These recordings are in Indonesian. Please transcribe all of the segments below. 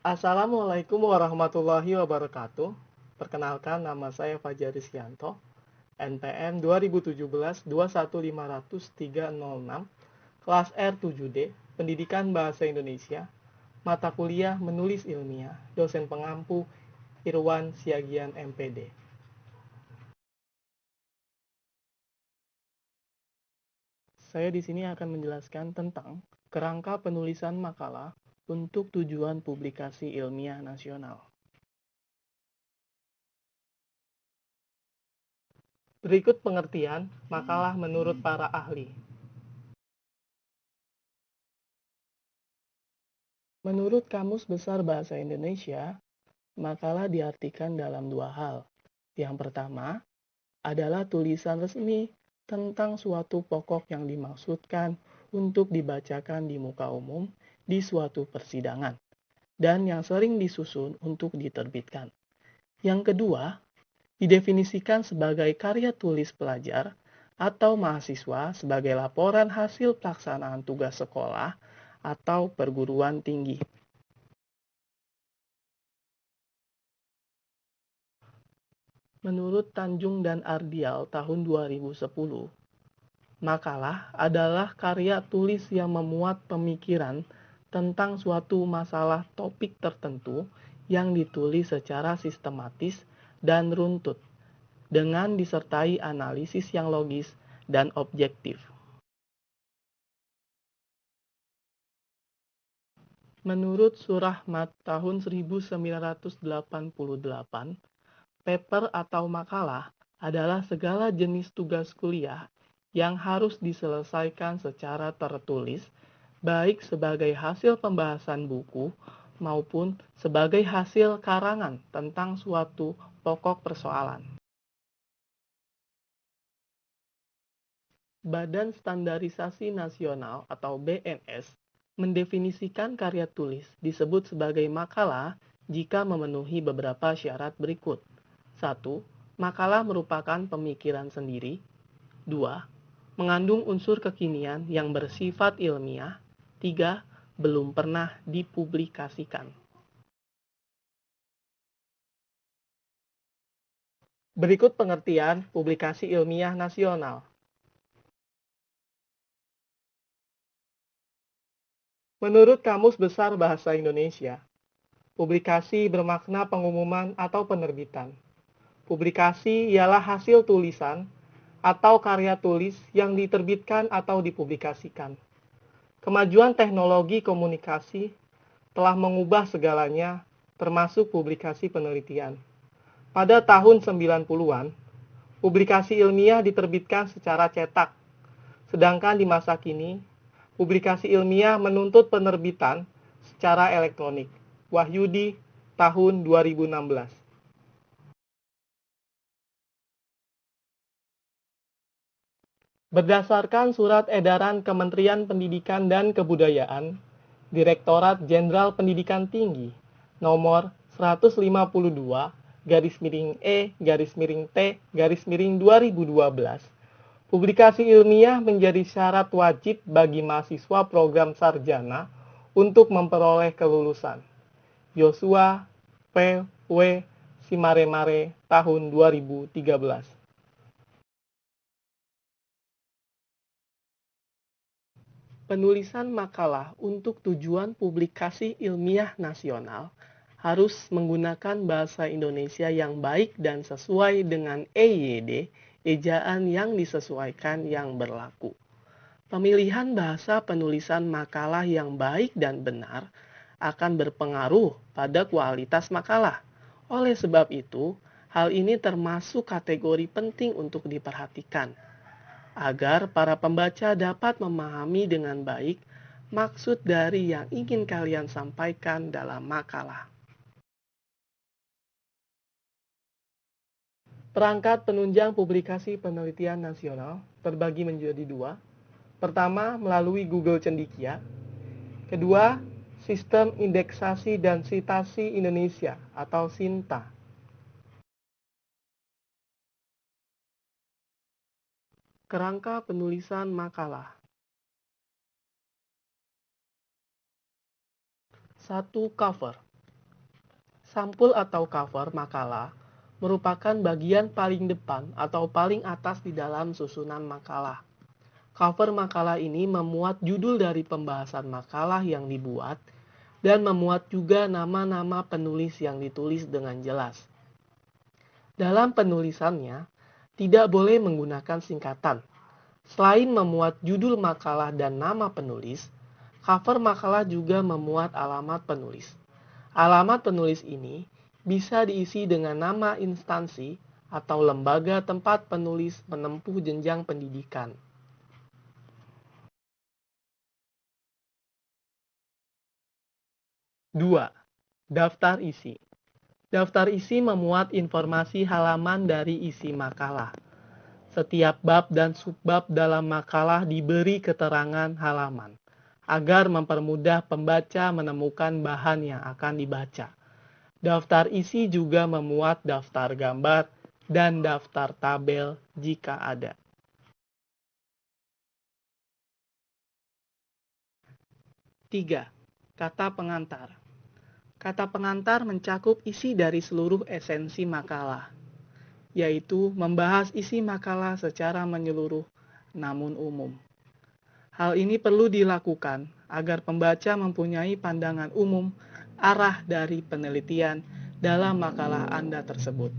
Assalamualaikum warahmatullahi wabarakatuh. Perkenalkan, nama saya Fajar Rizkianto, NPM 2017-21500-306, kelas R7D, Pendidikan Bahasa Indonesia, mata kuliah Menulis Ilmiah, dosen pengampu Irwan Siagian MPD. Saya di sini akan menjelaskan tentang kerangka penulisan makalah untuk tujuan publikasi ilmiah nasional. Berikut pengertian makalah menurut para ahli. Menurut Kamus Besar Bahasa Indonesia, makalah diartikan dalam dua hal. Yang pertama adalah tulisan resmi tentang suatu pokok yang dimaksudkan untuk dibacakan di muka umum di suatu persidangan, dan yang sering disusun untuk diterbitkan. Yang kedua, didefinisikan sebagai karya tulis pelajar atau mahasiswa sebagai laporan hasil pelaksanaan tugas sekolah atau perguruan tinggi. Menurut Tanjung dan Ardial tahun 2010, makalah adalah karya tulis yang memuat pemikiran tentang suatu masalah topik tertentu yang ditulis secara sistematis dan runtut, dengan disertai analisis yang logis dan objektif. Menurut Surahmat tahun 1988, paper atau makalah adalah segala jenis tugas kuliah yang harus diselesaikan secara tertulis, baik sebagai hasil pembahasan buku maupun sebagai hasil karangan tentang suatu pokok persoalan. Badan Standarisasi Nasional atau BNS mendefinisikan karya tulis disebut sebagai makalah jika memenuhi beberapa syarat berikut. 1. Makalah merupakan pemikiran sendiri. 2. Mengandung unsur kekinian yang bersifat ilmiah. 3. Belum pernah dipublikasikan. Berikut pengertian publikasi ilmiah nasional. Menurut Kamus Besar Bahasa Indonesia, publikasi bermakna pengumuman atau penerbitan. Publikasi ialah hasil tulisan atau karya tulis yang diterbitkan atau dipublikasikan. Kemajuan teknologi komunikasi telah mengubah segalanya, termasuk publikasi penelitian. Pada tahun 90-an, publikasi ilmiah diterbitkan secara cetak, sedangkan di masa kini, publikasi ilmiah menuntut penerbitan secara elektronik. Wahyudi tahun 2016. Berdasarkan Surat Edaran Kementerian Pendidikan dan Kebudayaan, Direktorat Jenderal Pendidikan Tinggi, nomor 152, garis miring E, garis miring T, garis miring 2012, publikasi ilmiah menjadi syarat wajib bagi mahasiswa program sarjana untuk memperoleh kelulusan. Yosua P. W. Simaremare tahun 2013. Penulisan makalah untuk tujuan publikasi ilmiah nasional harus menggunakan bahasa Indonesia yang baik dan sesuai dengan EYD, ejaan yang disesuaikan yang berlaku. Pemilihan bahasa penulisan makalah yang baik dan benar akan berpengaruh pada kualitas makalah. Oleh sebab itu, hal ini termasuk kategori penting untuk diperhatikan, agar para pembaca dapat memahami dengan baik maksud dari yang ingin kalian sampaikan dalam makalah. Perangkat penunjang publikasi penelitian nasional terbagi menjadi dua. Pertama, melalui Google Cendikia. Kedua, Sistem Indeksasi dan Sitasi Indonesia atau SINTA. Kerangka penulisan makalah. 1. Cover. Sampul atau cover makalah merupakan bagian paling depan atau paling atas di dalam susunan makalah. Cover makalah ini memuat judul dari pembahasan makalah yang dibuat dan memuat juga nama-nama penulis yang ditulis dengan jelas. Dalam penulisannya, tidak boleh menggunakan singkatan. Selain memuat judul makalah dan nama penulis, cover makalah juga memuat alamat penulis. Alamat penulis ini bisa diisi dengan nama instansi atau lembaga tempat penulis menempuh jenjang pendidikan. 2. Daftar isi. Daftar isi memuat informasi halaman dari isi makalah. Setiap bab dan subbab dalam makalah diberi keterangan halaman, agar mempermudah pembaca menemukan bahan yang akan dibaca. Daftar isi juga memuat daftar gambar dan daftar tabel jika ada. 3. Kata pengantar. Kata pengantar mencakup isi dari seluruh esensi makalah, yaitu membahas isi makalah secara menyeluruh namun umum. Hal ini perlu dilakukan agar pembaca mempunyai pandangan umum arah dari penelitian dalam makalah Anda tersebut.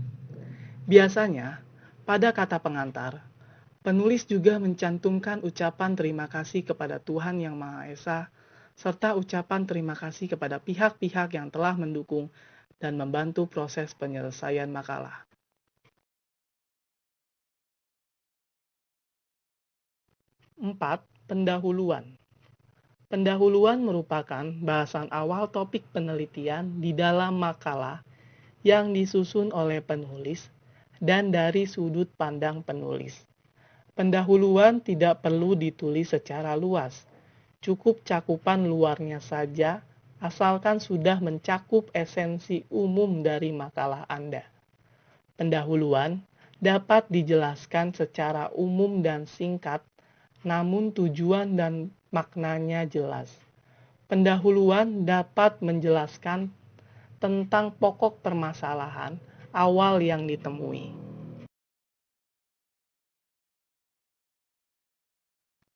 Biasanya, pada kata pengantar, penulis juga mencantumkan ucapan terima kasih kepada Tuhan Yang Maha Esa, serta ucapan terima kasih kepada pihak-pihak yang telah mendukung dan membantu proses penyelesaian makalah. 4. Pendahuluan. Pendahuluan merupakan bahasan awal topik penelitian di dalam makalah yang disusun oleh penulis dan dari sudut pandang penulis. Pendahuluan tidak perlu ditulis secara luas, cukup cakupan luarnya saja, asalkan sudah mencakup esensi umum dari makalah Anda. Pendahuluan dapat dijelaskan secara umum dan singkat, namun tujuan dan maknanya jelas. Pendahuluan dapat menjelaskan tentang pokok permasalahan awal yang ditemui.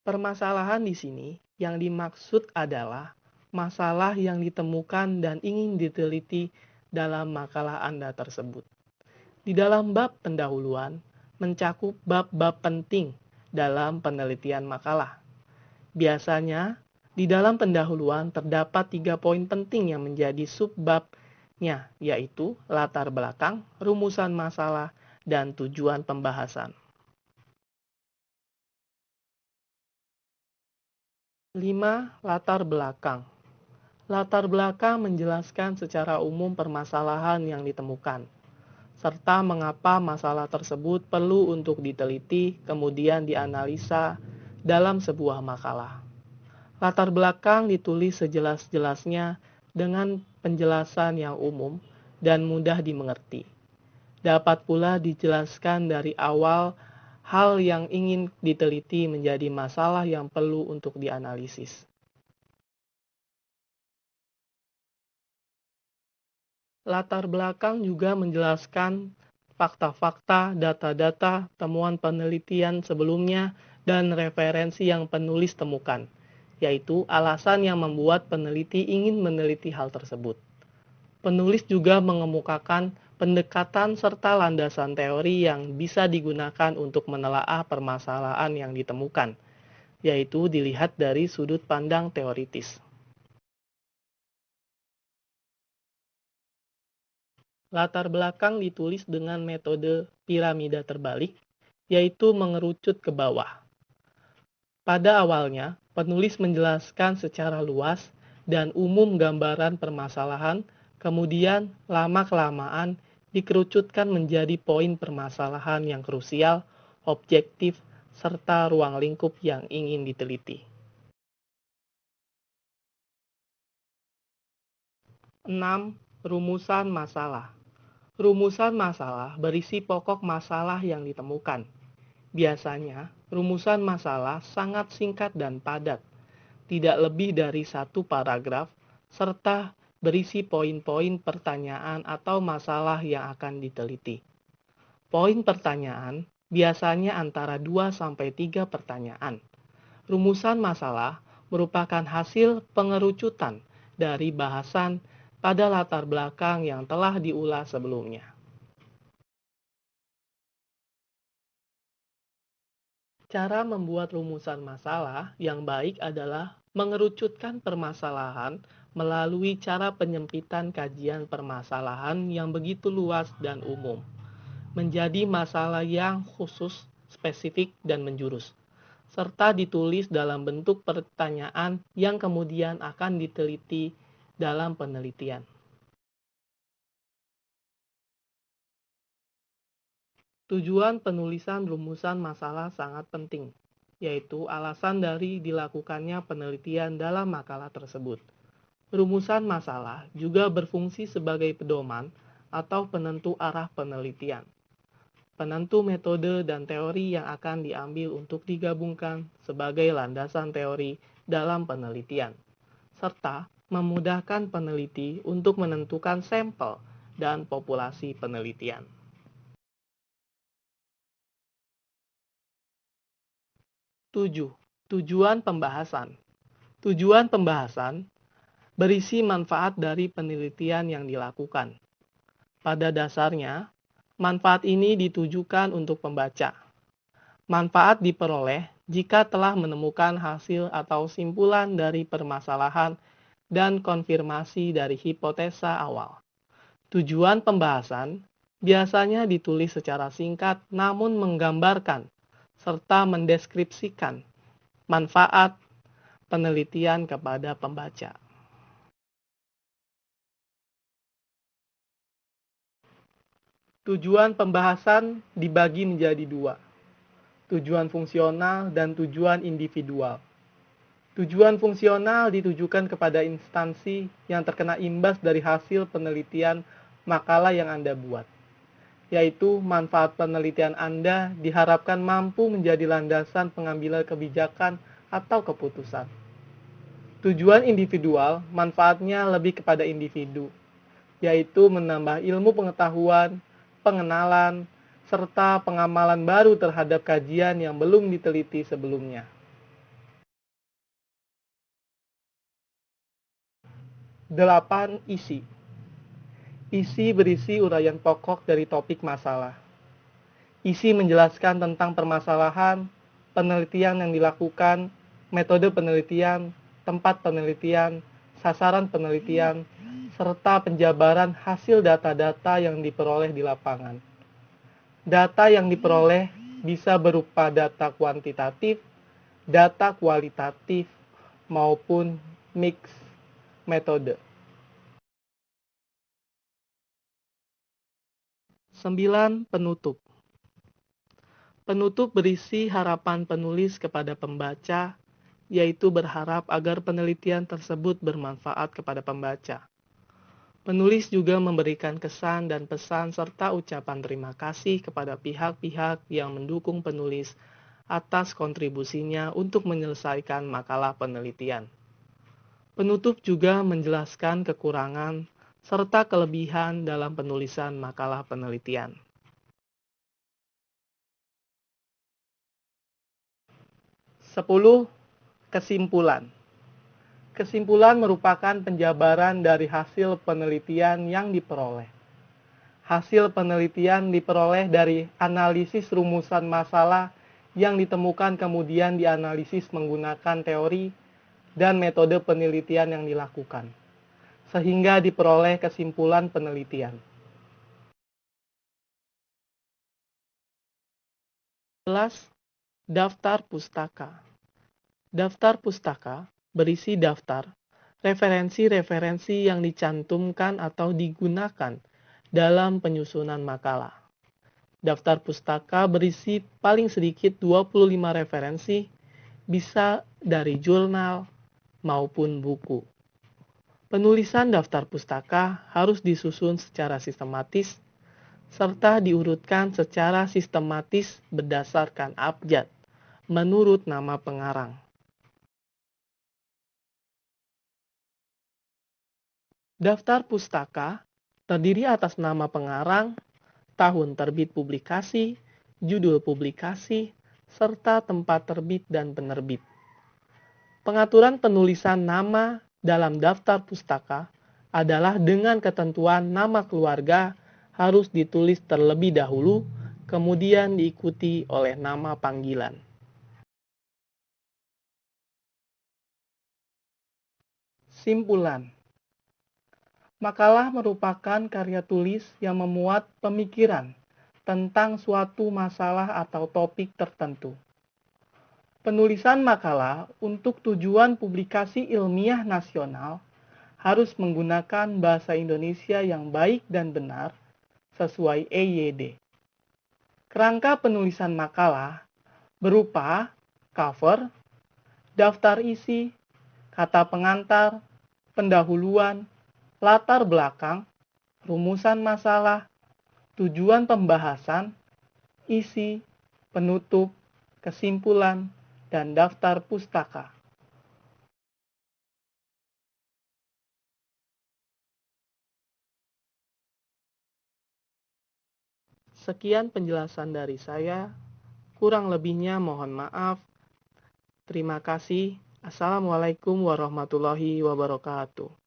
Permasalahan di sini yang dimaksud adalah masalah yang ditemukan dan ingin diteliti dalam makalah Anda tersebut. Di dalam bab pendahuluan mencakup bab-bab penting dalam penelitian makalah. Biasanya, di dalam pendahuluan terdapat 3 poin penting yang menjadi subbabnya, yaitu latar belakang, rumusan masalah, dan tujuan pembahasan. 5. Latar belakang. Latar belakang menjelaskan secara umum permasalahan yang ditemukan, serta mengapa masalah tersebut perlu untuk diteliti, kemudian dianalisa dalam sebuah makalah. Latar belakang ditulis sejelas-jelasnya dengan penjelasan yang umum dan mudah dimengerti. Dapat pula dijelaskan dari awal hal yang ingin diteliti menjadi masalah yang perlu untuk dianalisis. Latar belakang juga menjelaskan fakta-fakta, data-data, temuan penelitian sebelumnya, dan referensi yang penulis temukan, yaitu alasan yang membuat peneliti ingin meneliti hal tersebut. Penulis juga mengemukakan pendekatan serta landasan teori yang bisa digunakan untuk menelaah permasalahan yang ditemukan, yaitu dilihat dari sudut pandang teoritis. Latar belakang ditulis dengan metode piramida terbalik, yaitu mengerucut ke bawah. Pada awalnya, penulis menjelaskan secara luas dan umum gambaran permasalahan, kemudian lama-kelamaan dikerucutkan menjadi poin permasalahan yang krusial, objektif, serta ruang lingkup yang ingin diteliti. 6. Rumusan masalah. Rumusan masalah berisi pokok masalah yang ditemukan. Biasanya, rumusan masalah sangat singkat dan padat, tidak lebih dari 1 paragraf, serta berisi poin-poin pertanyaan atau masalah yang akan diteliti. Poin pertanyaan biasanya antara 2-3 pertanyaan. Rumusan masalah merupakan hasil pengerucutan dari bahasan pada latar belakang yang telah diulas sebelumnya. Cara membuat rumusan masalah yang baik adalah mengerucutkan permasalahan melalui cara penyempitan kajian permasalahan yang begitu luas dan umum, menjadi masalah yang khusus, spesifik, dan menjurus, serta ditulis dalam bentuk pertanyaan yang kemudian akan diteliti dalam penelitian. Tujuan penulisan rumusan masalah sangat penting, yaitu alasan dari dilakukannya penelitian dalam makalah tersebut. Rumusan masalah juga berfungsi sebagai pedoman atau penentu arah penelitian, penentu metode dan teori yang akan diambil untuk digabungkan sebagai landasan teori dalam penelitian, serta memudahkan peneliti untuk menentukan sampel dan populasi penelitian. 7. Tujuan pembahasan. Tujuan pembahasan berisi manfaat dari penelitian yang dilakukan. Pada dasarnya, manfaat ini ditujukan untuk pembaca. Manfaat diperoleh jika telah menemukan hasil atau simpulan dari permasalahan dan konfirmasi dari hipotesa awal. Tujuan pembahasan biasanya ditulis secara singkat namun menggambarkan serta mendeskripsikan manfaat penelitian kepada pembaca. Tujuan pembahasan dibagi menjadi dua, tujuan fungsional dan tujuan individual. Tujuan fungsional ditujukan kepada instansi yang terkena imbas dari hasil penelitian makalah yang Anda buat, yaitu manfaat penelitian Anda diharapkan mampu menjadi landasan pengambilan kebijakan atau keputusan. Tujuan individual manfaatnya lebih kepada individu, yaitu menambah ilmu pengetahuan, pengenalan, serta pengamalan baru terhadap kajian yang belum diteliti sebelumnya. Delapan, isi. Isi berisi uraian pokok dari topik masalah. Isi menjelaskan tentang permasalahan, penelitian yang dilakukan, metode penelitian, tempat penelitian, sasaran penelitian, serta penjabaran hasil data-data yang diperoleh di lapangan. Data yang diperoleh bisa berupa data kuantitatif, data kualitatif, maupun mix metode. 9. Penutup. Penutup berisi harapan penulis kepada pembaca, yaitu berharap agar penelitian tersebut bermanfaat kepada pembaca. Penulis juga memberikan kesan dan pesan serta ucapan terima kasih kepada pihak-pihak yang mendukung penulis atas kontribusinya untuk menyelesaikan makalah penelitian. Penutup juga menjelaskan kekurangan serta kelebihan dalam penulisan makalah penelitian. 10. Kesimpulan. Kesimpulan merupakan penjabaran dari hasil penelitian yang diperoleh. Hasil penelitian diperoleh dari analisis rumusan masalah yang ditemukan kemudian dianalisis menggunakan teori dan metode penelitian yang dilakukan, sehingga diperoleh kesimpulan penelitian. 11. Daftar pustaka. Daftar pustaka berisi daftar referensi-referensi yang dicantumkan atau digunakan dalam penyusunan makalah. Daftar pustaka berisi paling sedikit 25 referensi, bisa dari jurnal maupun buku. Penulisan daftar pustaka harus disusun secara sistematis serta diurutkan secara sistematis berdasarkan abjad menurut nama pengarang. Daftar pustaka terdiri atas nama pengarang, tahun terbit publikasi, judul publikasi, serta tempat terbit dan penerbit. Pengaturan penulisan nama dalam daftar pustaka adalah dengan ketentuan nama keluarga harus ditulis terlebih dahulu, kemudian diikuti oleh nama panggilan. Simpulan. Makalah merupakan karya tulis yang memuat pemikiran tentang suatu masalah atau topik tertentu. Penulisan makalah untuk tujuan publikasi ilmiah nasional harus menggunakan bahasa Indonesia yang baik dan benar sesuai EYD. Kerangka penulisan makalah berupa cover, daftar isi, kata pengantar, pendahuluan, latar belakang, rumusan masalah, tujuan pembahasan, isi, penutup, kesimpulan, dan daftar pustaka. Sekian penjelasan dari saya. Kurang lebihnya mohon maaf. Terima kasih. Assalamualaikum warahmatullahi wabarakatuh.